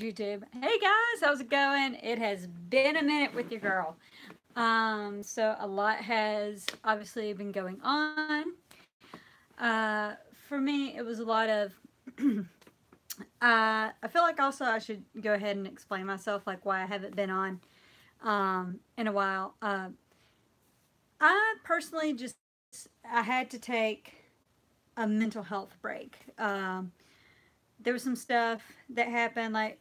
YouTube. Hey guys, how's it going? It has been a minute with your girl. So a lot has obviously been going on. For me, it was a lot of. I feel like also I should go ahead and explain myself, like why I haven't been on in a while. I personally I had to take a mental health break. There was some stuff that happened like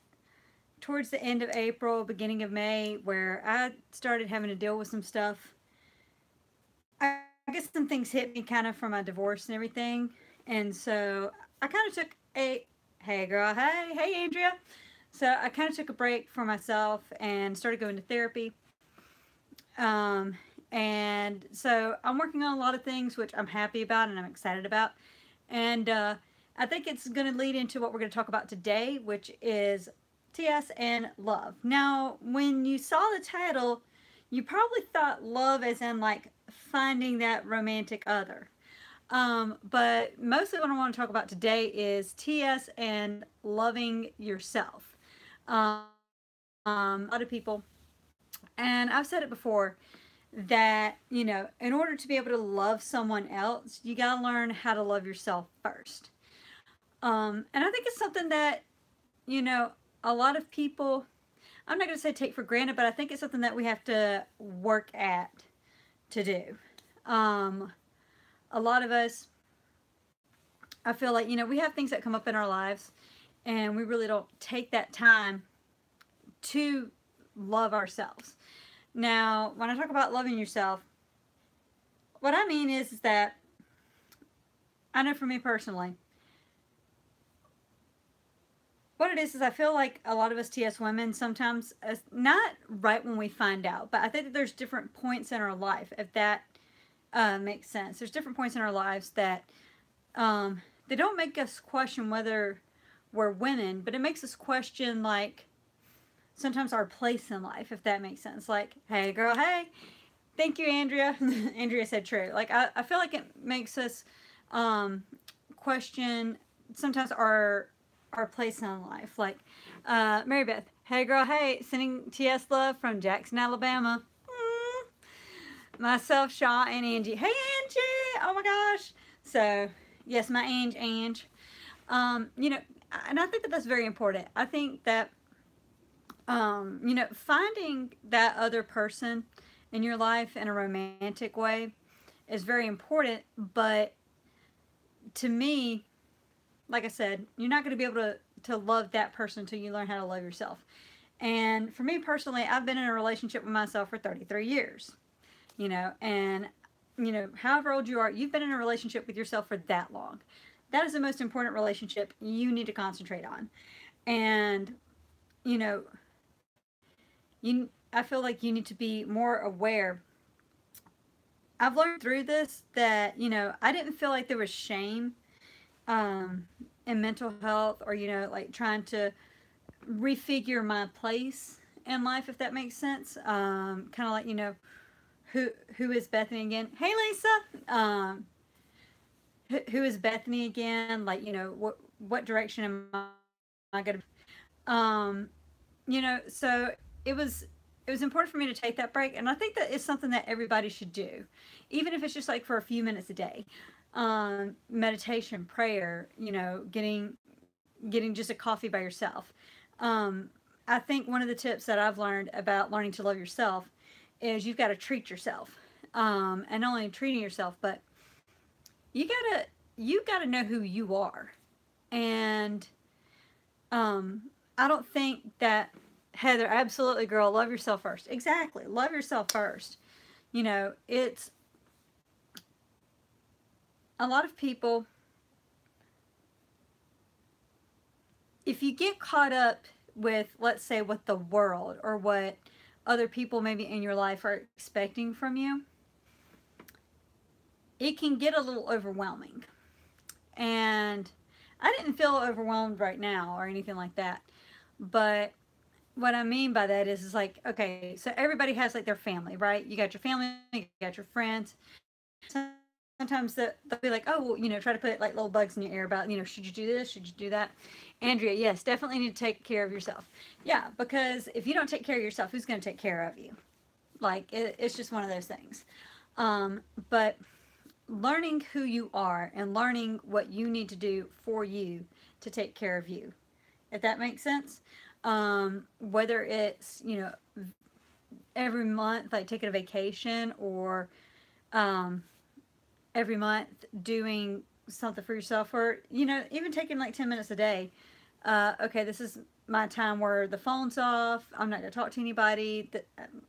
towards the end of April, beginning of May, where I started having to deal with some stuff. I guess some things hit me kind of from my divorce and everything. And so I kind of took a, hey girl, hey Andrea. So I kind of took a break for myself and started going to therapy. Um, and so I'm working on a lot of things, which I'm happy about and I'm excited about. And I think it's going to lead into what we're going to talk about today, which is TS and love. Now, when you saw the title, you probably thought love as in like finding that romantic other. But mostly what I want to talk about today is TS and loving yourself. A lot of people, and I've said it before, that, in order to be able to love someone else, you got to learn how to love yourself first. And I think it's something that, you know, a lot of people, I'm not going to say take for granted, but I think it's something that we have to work at to do. Um, a lot of us, I feel like, we have things that come up in our lives and we really don't take that time to love ourselves. Now, when I talk about loving yourself, what I mean is that I know for me personally, what it is I feel like a lot of us TS women sometimes, not right when we find out, but I think that there's different points in our life, if that makes sense. There's different points in our lives that they don't make us question whether we're women, but it makes us question, like, sometimes our place in life, if that makes sense. Like, hey girl, hey. Thank you, Andrea. Andrea said true. Like, I feel like it makes us question sometimes our place in life. Like, Mary Beth, hey girl, hey, sending TS love from Jackson, Alabama. Myself, Shaw, and Angie. Hey, Angie! Oh my gosh. So, yes, my Ange. And I think that that's very important. I think that, finding that other person in your life in a romantic way is very important. But to me, like I said, you're not going to be able to love that person until you learn how to love yourself. And for me personally, I've been in a relationship with myself for 33 years. And however old you are, you've been in a relationship with yourself for that long. That is the most important relationship you need to concentrate on. And you know I feel like you need to be more aware. I've learned through this that I didn't feel like there was shame in mental health, or like trying to refigure my place in life, if that makes sense. Kind of like, who is Bethany again? Hey, Lisa. Who is Bethany again? Like, what direction am I going to? So it was important for me to take that break, and I think that it's something that everybody should do, even if it's just like for a few minutes a day. Meditation, prayer, getting just a coffee by yourself. I think one of the tips that I've learned about learning to love yourself is you've got to treat yourself, and not only treating yourself, but you gotta know who you are. And I don't think that, Heather, absolutely, girl, love yourself first. Exactly, love yourself first. It's a lot of people, if you get caught up with, let's say, what the world or what other people maybe in your life are expecting from you, it can get a little overwhelming. And I didn't feel overwhelmed right now or anything like that. But what I mean by that is like, okay, so everybody has like their family, right? You got your family, you got your friends. Sometimes sometimes they'll be like, oh, well, try to put like little bugs in your ear about, should you do this? Should you do that? Andrea, yes, definitely need to take care of yourself. Yeah, because if you don't take care of yourself, who's going to take care of you? Like, it's just one of those things. But learning who you are and learning what you need to do for you to take care of you, if that makes sense. Whether it's, every month, like taking a vacation, or every month doing something for yourself, or even taking like 10 minutes a day. Okay, this is my time where the phone's off, I'm not going to talk to anybody,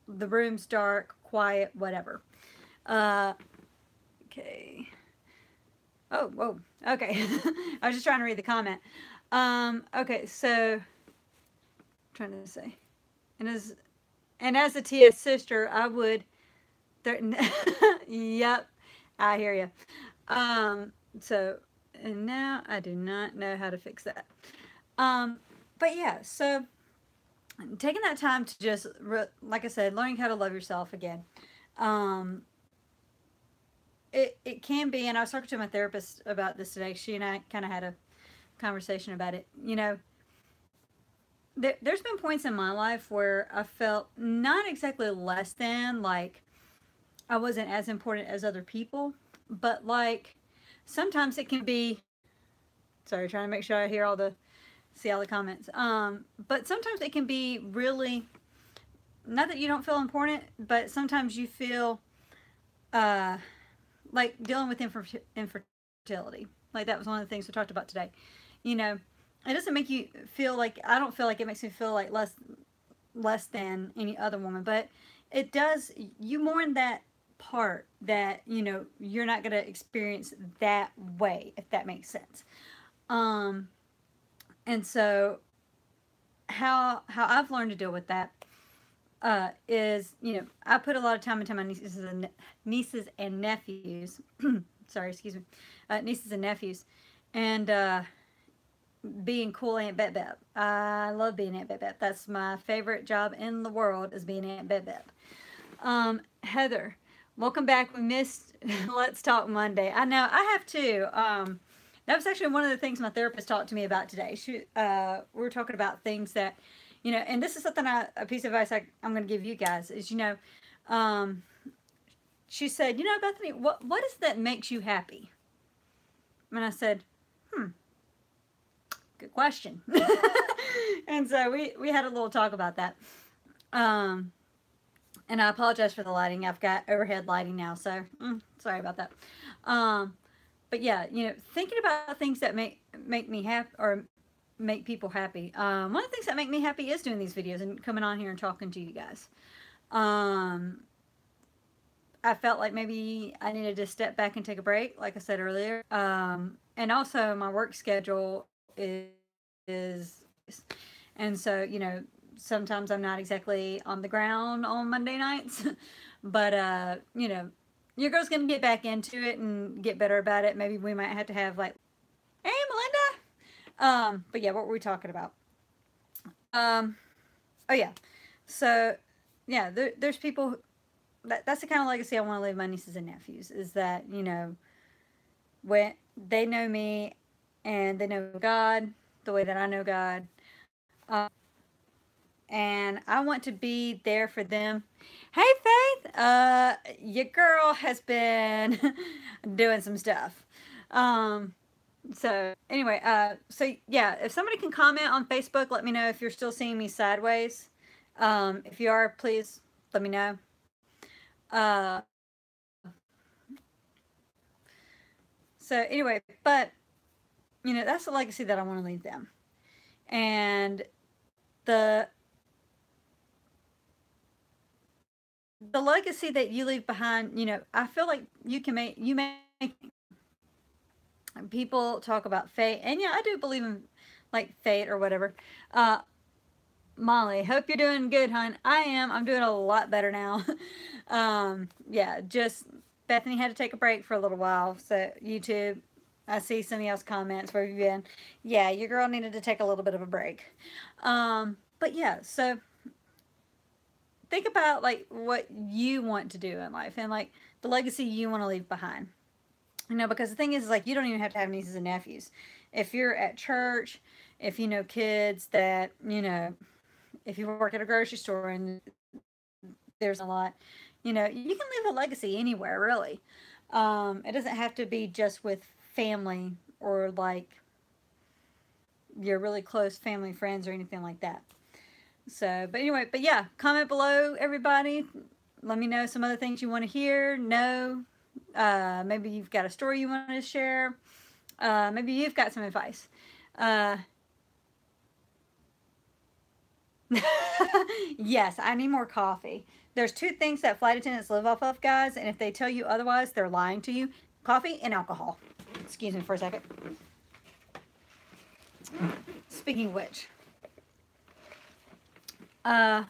the room's dark, quiet, whatever. Okay. Oh, whoa. Okay. I was just trying to read the comment. Okay, so I'm trying to say, and as a Tia sister, I would threaten. Yep, I hear you. So, and now I do not know how to fix that. But yeah, so taking that time to just, like I said, learning how to love yourself again. It can be, and I was talking to my therapist about this today. She and I kind of had a conversation about it. There's been points in my life where I felt not exactly less than, like I wasn't as important as other people, but like sometimes it can be, sorry, trying to make sure I hear see all the comments. But sometimes it can be really, not that you don't feel important, but sometimes you feel like dealing with infertility. Like that was one of the things we talked about today. It doesn't make you feel like, I don't feel like it makes me feel like less than any other woman, but it does, you mourn that part that, you're not going to experience that way, if that makes sense. And so how I've learned to deal with that is, I put a lot of time into my nieces and nephews. Sorry, excuse me. Nieces and nephews. And being cool Aunt Bet Bet. I love being Aunt Bet Bet. That's my favorite job in the world, is being Aunt Bet Bet. Heather, welcome back. We missed Let's Talk Monday. I know, I have too. That was actually one of the things my therapist talked to me about today. We were talking about things that, and this is something a piece of advice I'm going to give you guys is, she said, Bethany, what is that makes you happy? And I said, good question. And so we had a little talk about that. And I apologize for the lighting. I've got overhead lighting now, so sorry about that. But yeah, thinking about things that make me happy or make people happy. One of the things that make me happy is doing these videos and coming on here and talking to you guys. I felt like maybe I needed to step back and take a break, like I said earlier. And also my work schedule is, and so, sometimes I'm not exactly on the ground on Monday nights, but, your girl's going to get back into it and get better about it. Maybe we might have to have like, hey, Melinda. But yeah, what were we talking about? Oh yeah. So yeah, there's people, that's the kind of legacy I want to leave my nieces and nephews, is that, when they know me and they know God the way that I know God. And I want to be there for them. Hey, Faith, your girl has been doing some stuff. So anyway, so yeah, if somebody can comment on Facebook, let me know if you're still seeing me sideways. If you are, please let me know. So anyway, but that's the legacy that I want to leave them. And the legacy that you leave behind, I feel like you make people talk about fate, and yeah, I do believe in like fate or whatever. Molly, hope you're doing good, hon. I am. I'm doing a lot better now. Yeah, just Bethany had to take a break for a little while. So YouTube, I see some of y'all's comments. Where have you been? Yeah, your girl needed to take a little bit of a break. But yeah, so think about like what you want to do in life and like the legacy you want to leave behind. You know, because the thing is, like, you don't even have to have nieces and nephews. If you're at church, if you know kids that, you know, if you work at a grocery store and there's a lot, you know, you can leave a legacy anywhere, really. It doesn't have to be just with family or like your really close family friends or anything like that. So, but anyway, but yeah, comment below, everybody. Let me know some other things you want to hear, know. Maybe you've got a story you want to share. Maybe you've got some advice. Uh, yes, I need more coffee. There's two things that flight attendants live off of, guys, and if they tell you otherwise, they're lying to you. Coffee and alcohol. Excuse me for a second. Speaking of which, yeah,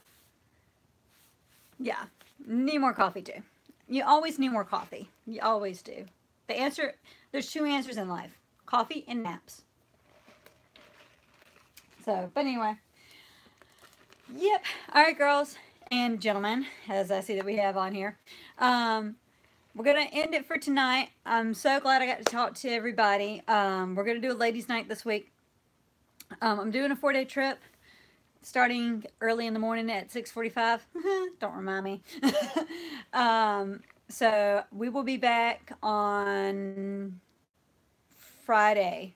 need more coffee too. You always need more coffee. You always do. The answer, there's two answers in life: coffee and naps. So, but anyway, yep. All right, girls and gentlemen, as I see that we have on here. We're going to end it for tonight. I'm so glad I got to talk to everybody. We're going to do a ladies' night this week. I'm doing a 4-day trip starting early in the morning at 6:45. Don't remind me. So we will be back on Friday.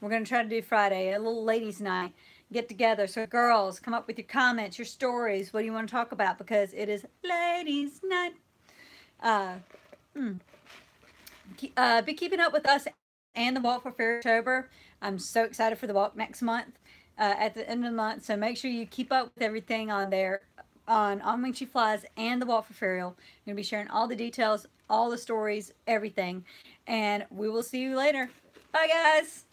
We're going to try to do Friday, a little ladies' night. Get together. So girls, come up with your comments, your stories. What do you want to talk about? Because it is ladies' night. Be keeping up with us and the Walk for Fairtober. I'm so excited for the walk next month, at the end of the month. So make sure you keep up with everything on there, on When She Flies and the Walk for Ferial. I'm going to be sharing all the details, all the stories, everything. And we will see you later. Bye, guys.